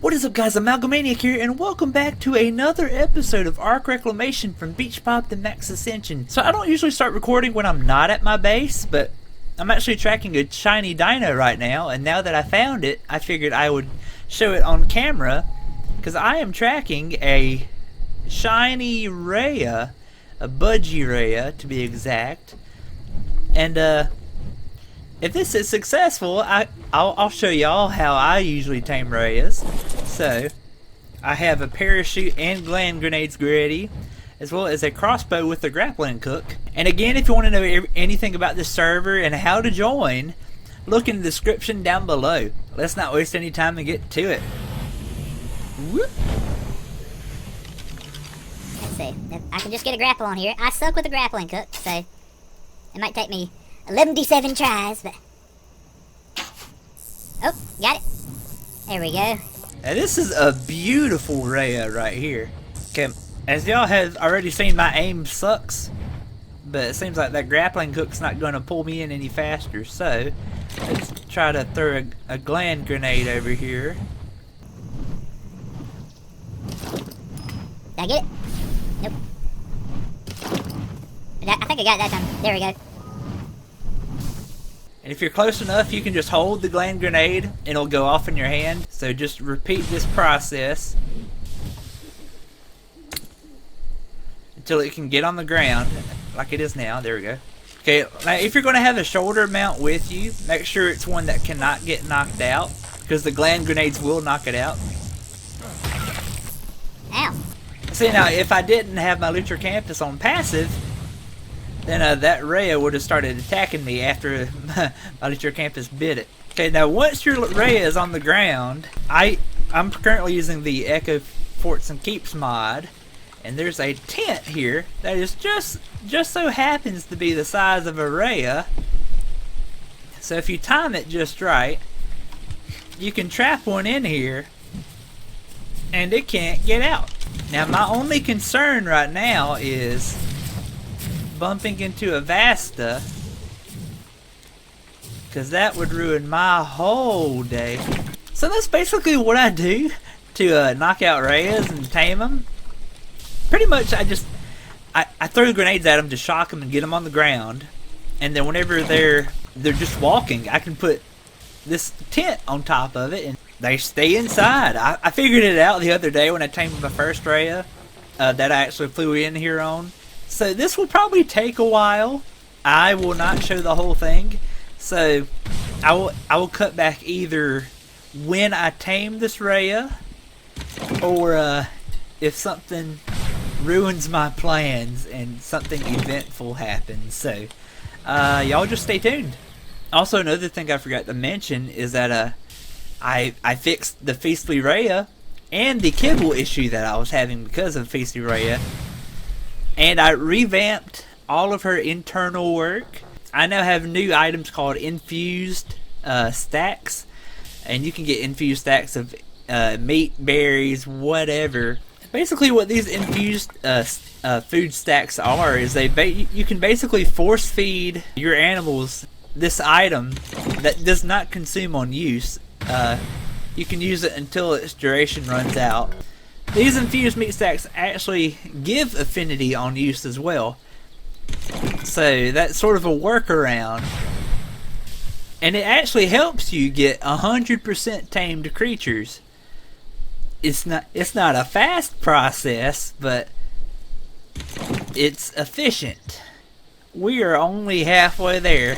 What is up, guys? Amalgamaniac here, and welcome back to another episode of ARK Reclamation from Beach Pop to Max Ascension. So I don't usually start recording when I'm not at my base, but I'm actually tracking a shiny dino right now, and now that I found it, I figured I would show it on camera, because I am tracking a shiny Rhea, a Budgie Rhea to be exact, and if this is successful, I'll show y'all how I usually tame Rheas. So, I have a parachute and gland grenades ready, as well as a crossbow with a grappling hook. And again, if you want to know anything about this server and how to join, look in the description down below. Let's not waste any time and get to it. Whoop. Let's see. If I can just get a grapple on here. I suck with a grappling hook, so it might take me 11d7 tries, but... Oh, got it. There we go. Now this is a beautiful Rhea right here. Okay, as y'all have already seen, my aim sucks, but it seems like that grappling hook's not going to pull me in any faster, so let's try to throw a gland grenade over here. Did I get it? Nope. I think I got it that time. There we go. And if you're close enough, you can just hold the gland grenade and it'll go off in your hand. So just repeat this process until it can get on the ground like it is now. There we go. Okay, now if you're going to have a shoulder mount with you, make sure it's one that cannot get knocked out, because the gland grenades will knock it out. Ow. See, now if I didn't have my Lutracampus on passive, then that Rhea would have started attacking me after my Lutracampus bit it. Okay, now once your Rhea is on the ground, I'm currently using the Echo Forts and Keeps mod, and there's a tent here that is just so happens to be the size of a Rhea. So if you time it just right, you can trap one in here, and it can't get out. Now my only concern right now is bumping into a Vasta, because that would ruin my whole day. So that's basically what I do to knock out Rheas and tame them. Pretty much I throw grenades at them to shock them and get them on the ground, and then whenever they're just walking, I can put this tent on top of it and they stay inside. I figured it out the other day when I tamed my first Rhea that I actually flew in here on. So this will probably take a while. I will not show the whole thing. So I will cut back either when I tame this Rhea, or if something ruins my plans and something eventful happens. So y'all just stay tuned. Also, another thing I forgot to mention is that I fixed the Feastly Rhea and the kibble issue that I was having because of Feastly Rhea. And I revamped all of her internal work. I now have new items called infused stacks. And you can get infused stacks of meat, berries, whatever. Basically what these infused food stacks are is you can basically force feed your animals this item that does not consume on use. You can use it until its duration runs out. These infused meat stacks actually give affinity on use as well. So that's sort of a workaround. And it actually helps you get 100% tamed creatures. It's not a fast process, but it's efficient. We are only halfway there.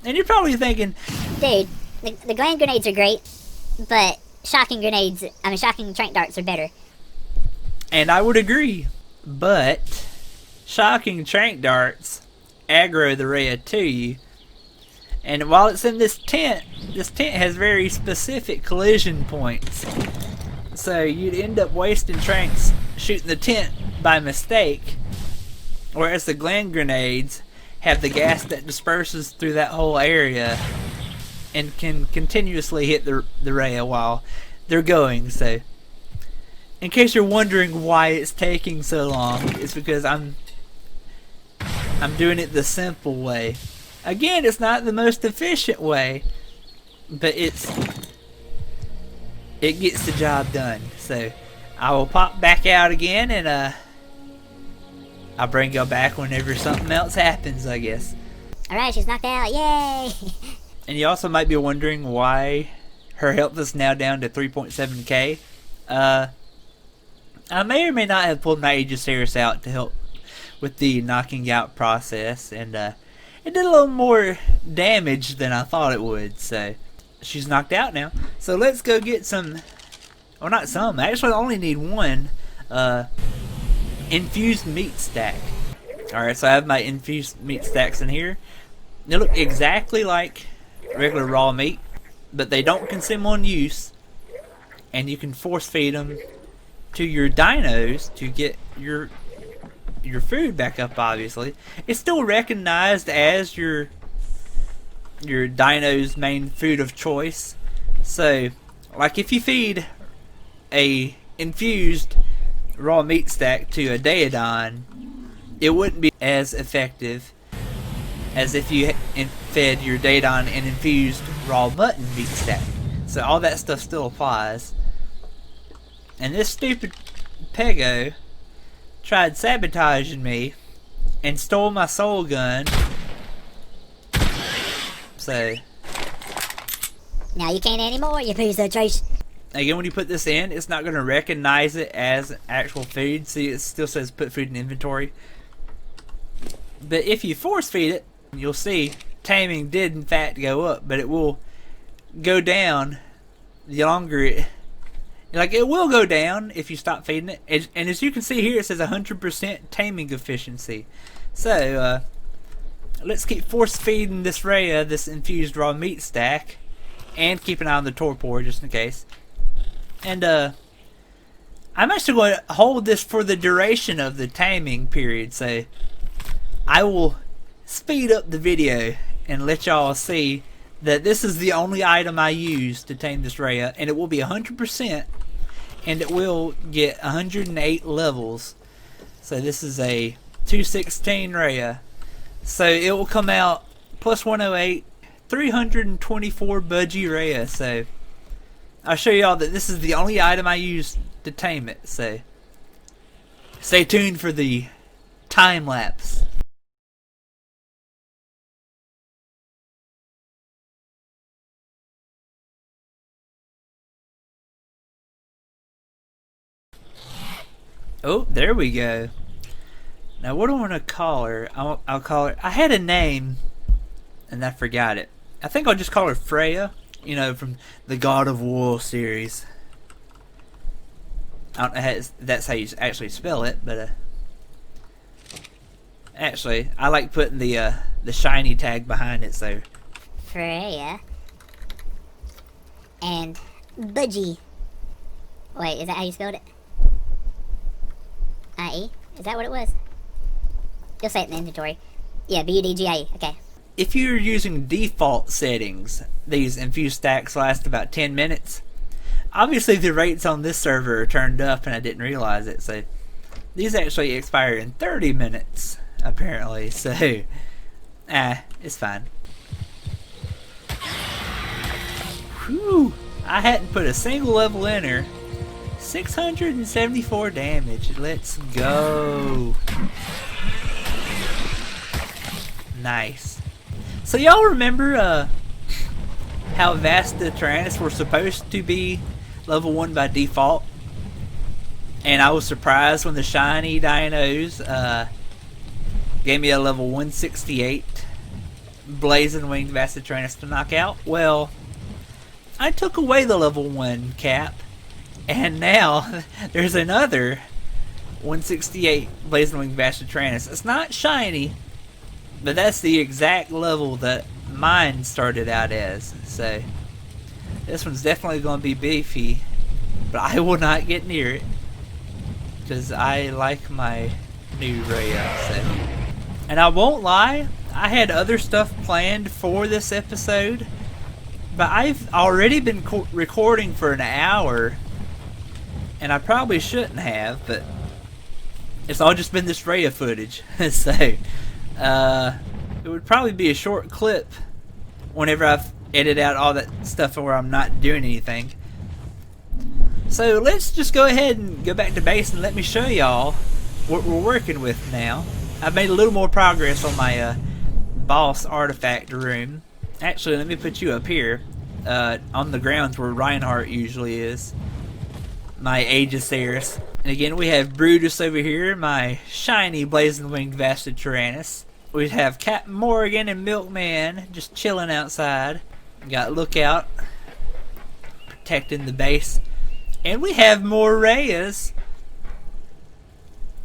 And you're probably thinking, Dude, the gland grenades are great, but shocking trank darts are better. and I would agree, but shocking trank darts aggro the Rhea to you. And while it's in this tent has very specific collision points. So you'd end up wasting tranks shooting the tent by mistake, whereas the gland grenades have the gas that disperses through that whole area and can continuously hit the Rhea while they're going. So in case you're wondering why it's taking so long, it's because I'm doing it the simple way. Again, it's not the most efficient way, but it it gets the job done. So I will pop back out again, and I'll bring y'all back whenever something else happens, I guess. Alright, she's knocked out. Yay! And you also might be wondering why her health is now down to 3.7k. I may or may not have pulled my Aegisaurus out to help with the knocking out process, and it did a little more damage than I thought it would, so she's knocked out now. So let's go get some, well, not some, I actually only need one infused meat stack. Alright, so I have my infused meat stacks in here. They look exactly like regular raw meat, but they don't consume on use, and you can force feed them to your dinos to get your food back up. Obviously, it's still recognized as your dino's main food of choice. So, like if you feed a infused raw meat stack to a Daedon, it wouldn't be as effective as if you fed your Daedon an infused raw mutton meat stack. So all that stuff still applies. And this stupid Pego tried sabotaging me and stole my soul gun. So now you can't anymore, you piece of trash. Again, when you put this in, it's not going to recognize it as actual food. See, it still says put food in inventory. But if you force feed it, you'll see taming did in fact go up, but it will go down the longer it... Like, it will go down if you stop feeding it. And as you can see here, it says 100% taming efficiency. So, let's keep force feeding this Rhea this infused raw meat stack. And keep an eye on the torpor just in case. And, I'm actually going to hold this for the duration of the taming period. So, I will speed up the video and let y'all see that this is the only item I use to tame this Rhea, and it will be 100%, and it will get 108 levels. So this is a 216 Rhea. So it will come out plus 108, 324 Budgie Rhea. So I'll show y'all that this is the only item I use to tame it. So stay tuned for the time lapse. Oh, there we go. Now, what do I want to call her? I'll call her... I had a name, and I forgot it. I think I'll just call her Freya. You know, from the God of War series. I don't know if that's how you actually spell it, but... Actually, I like putting the shiny tag behind it, so... Freya. And Budgie. Wait, is that how you spelled it? I-E? Is that what it was? You'll say it in the inventory. Yeah, B-U-D-G-I-E. Okay. If you're using default settings, these infused stacks last about 10 minutes. Obviously, the rates on this server are turned up, and I didn't realize it. So, these actually expire in 30 minutes, apparently. So, it's fine. Whew! I hadn't put a single level in her. 674 damage. Let's go. Nice. So y'all remember how Vasta Tyrannus were supposed to be level 1 by default? And I was surprised when the shiny dinos gave me a level 168 Blazing Winged Vasta Tyrannus to knock out. Well, I took away the level 1 cap. And now, there's another 168 Blazing Wing Vasta Tyrannus. It's not shiny, but that's the exact level that mine started out as. So, this one's definitely going to be beefy, but I will not get near it, because I like my new Rhea. So. And I won't lie, I had other stuff planned for this episode, but I've already been recording for an hour. And I probably shouldn't have, but it's all just been this Rhea footage. So, it would probably be a short clip whenever I've edited out all that stuff where I'm not doing anything. So let's just go ahead and go back to base and let me show y'all what we're working with now. I've made a little more progress on my boss artifact room. Actually, let me put you up here on the grounds where Reinhardt usually is. My Aegisaurus. And again, we have Brutus over here, my shiny blazing winged Vasted Tyrannus. We have Captain Morgan and Milkman just chilling outside. Got Lookout protecting the base. And we have more Rheas.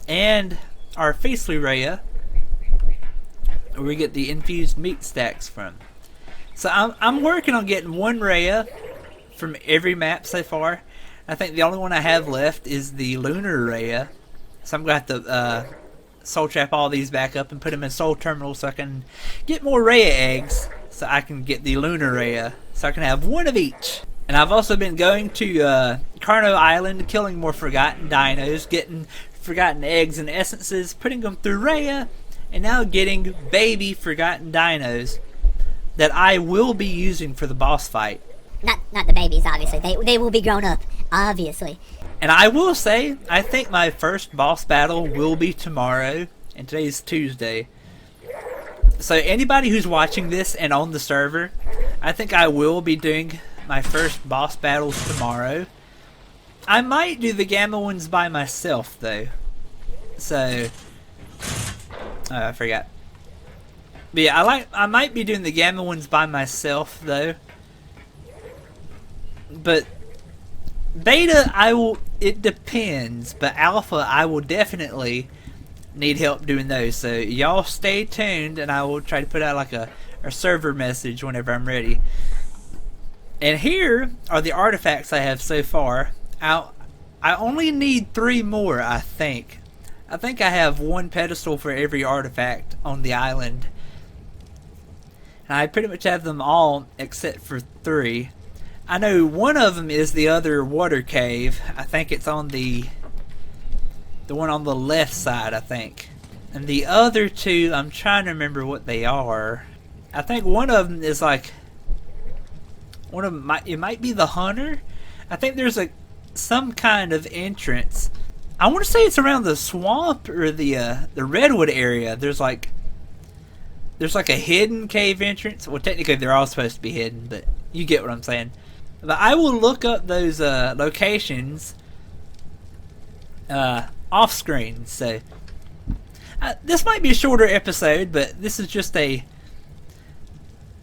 And our Feastly Rhea, where we get the infused meat stacks from. So I'm working on getting one Rhea from every map so far. I think the only one I have left is the Lunar Rhea. So I'm going to have to soul trap all these back up and put them in soul terminals so I can get more Rhea eggs. So I can get the Lunar Rhea. So I can have one of each. And I've also been going to Carno Island, killing more forgotten dinos, getting forgotten eggs and essences, putting them through Rhea, and now getting baby forgotten dinos that I will be using for the boss fight. Not the babies, obviously. They will be grown up, obviously. And I will say, I think my first boss battle will be tomorrow, and today's Tuesday. So anybody who's watching this and on the server, I think I will be doing my first boss battles tomorrow. I might do the Gamma ones by myself though. So I forgot. But yeah, I might be doing the Gamma ones by myself though. But beta, it depends, but alpha I will definitely need help doing those. So y'all stay tuned and I will try to put out like a server message whenever I'm ready. And here are the artifacts I have so far. I only need 3 more, I think. I think I have 1 pedestal for every artifact on the island. And I pretty much have them all except for 3. I know one of them is the other water cave. I think it's on the one on the left side, I think. And the other 2, I'm trying to remember what they are. I think one of them is like it might be the hunter. I think there's some kind of entrance. I want to say it's around the swamp or the redwood area. There's like a hidden cave entrance. Well, technically they're all supposed to be hidden, but you get what I'm saying. But I will look up those locations off screen. So this might be a shorter episode, but this is just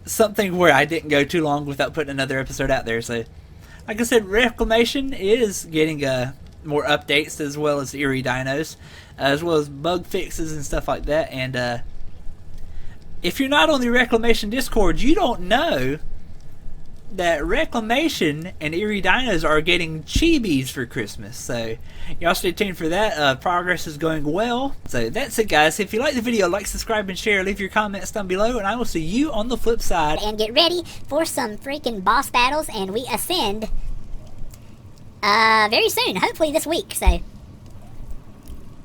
something where I didn't go too long without putting another episode out there. So like I said, Reclamation is getting more updates, as well as Eerie Dinos, as well as bug fixes and stuff like that. And if you're not on the Reclamation Discord, you don't know that Reclamation and Eerie Dinos are getting chibis for Christmas. So y'all stay tuned for that. Progress is going well. So that's it, guys. If you like the video, like, subscribe, and share. Leave your comments down below, and I will see you on the flip side. And get ready for some freaking boss battles, and we ascend very soon, hopefully this week. So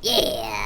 yeah.